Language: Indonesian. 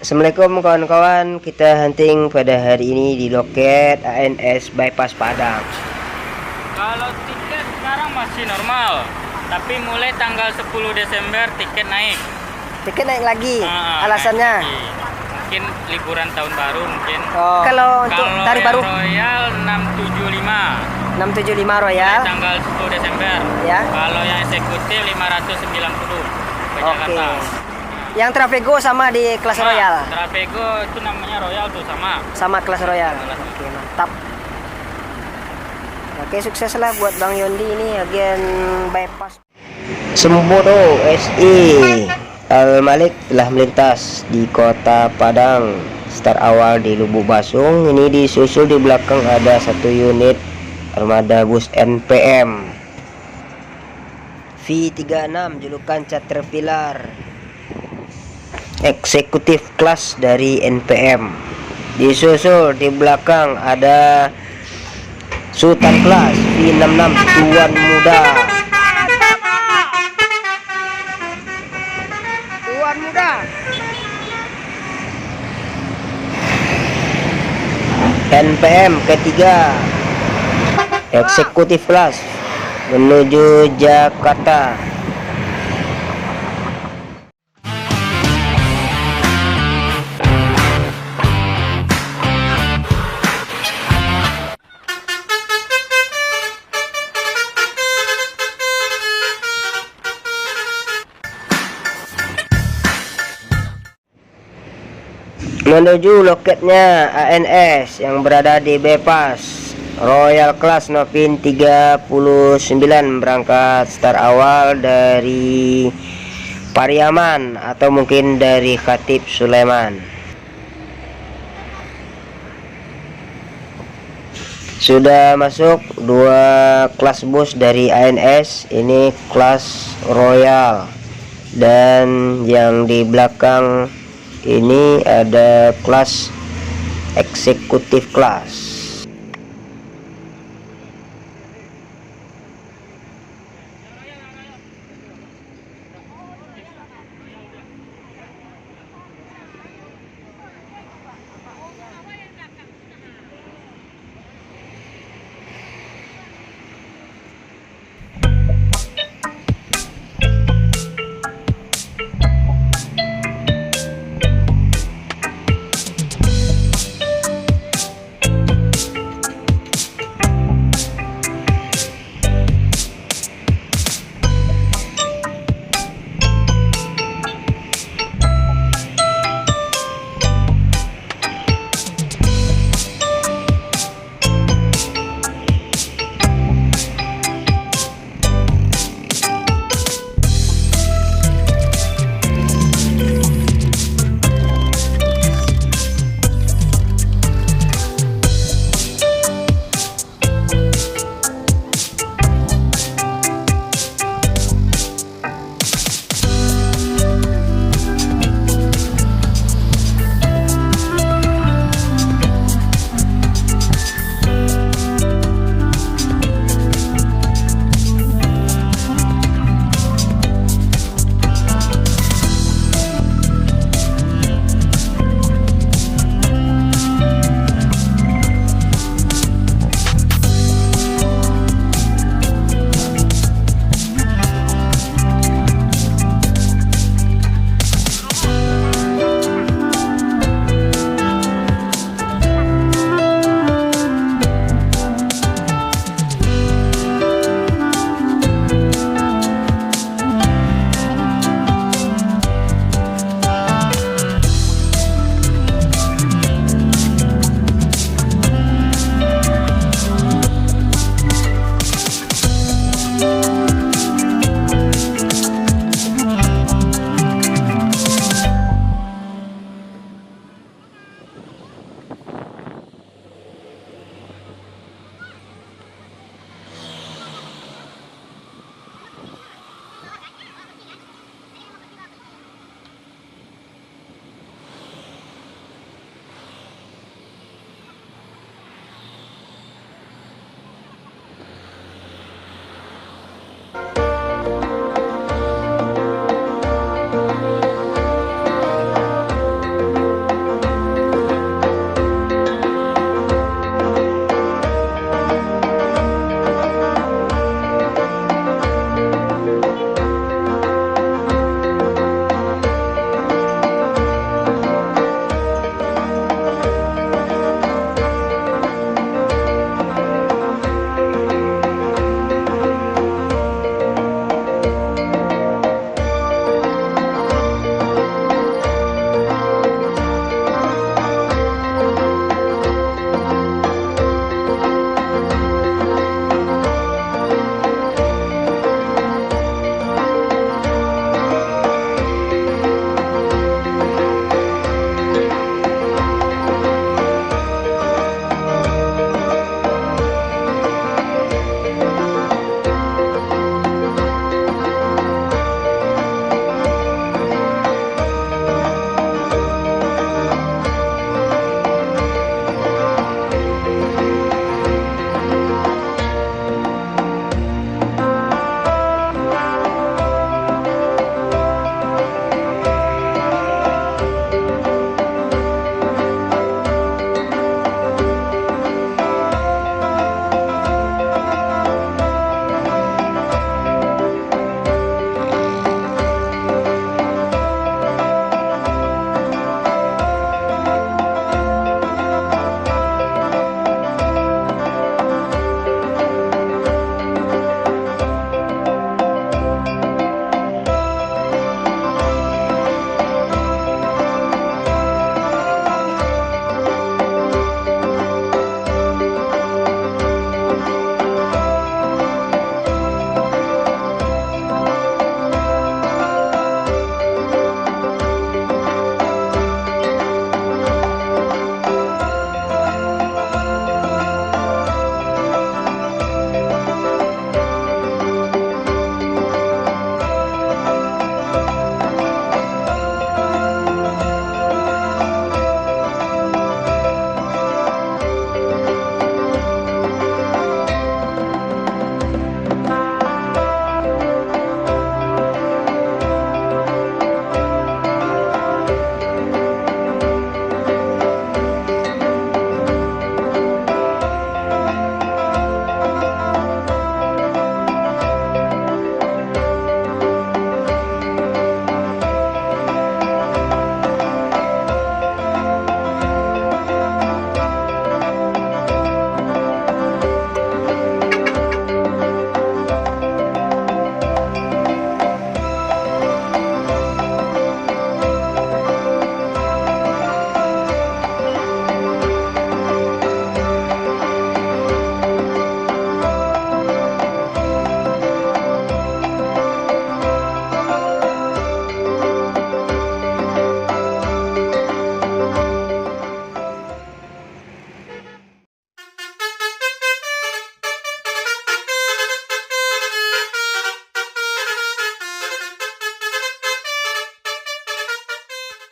Assalamualaikum kawan-kawan, kita hunting pada hari ini di loket ANS Bypass Padang. Kalau tiket sekarang masih normal, tapi mulai tanggal 10 Desember tiket naik. Tiket naik lagi, alasannya? Naik lagi. Mungkin liburan tahun baru mungkin. Oh. Kalau untuk tarif baru? Royal 675. 675 Royal. Tanggal 10 Desember. Ya. Kalau yang eksekutif 590 ke Jakarta. Yang Travego sama di kelas Royal. Travego itu namanya Royal tuh sama. Sama kelas Royal. Oke, mantap. Oke, sukses lah buat Bang Yondi ini bagian bypass. Sembodo SI Al Malik telah melintas di kota Padang. Start awal di Lubuk Basung. Ini disusul di belakang ada satu unit armada bus NPM V36 julukan Caterpillar, eksekutif kelas dari NPM. Disusul di belakang ada Sultan kelas V66 Tuan Muda. NPM ketiga, eksekutif kelas menuju Jakarta. Menuju loketnya ANS yang berada di Bypass Royal Class Novin 39, berangkat start awal dari Pariaman atau mungkin dari Khatib Sulaiman. Sudah masuk dua kelas bus dari ANS, ini kelas Royal, dan yang di belakang ini ada kelas eksekutif kelas.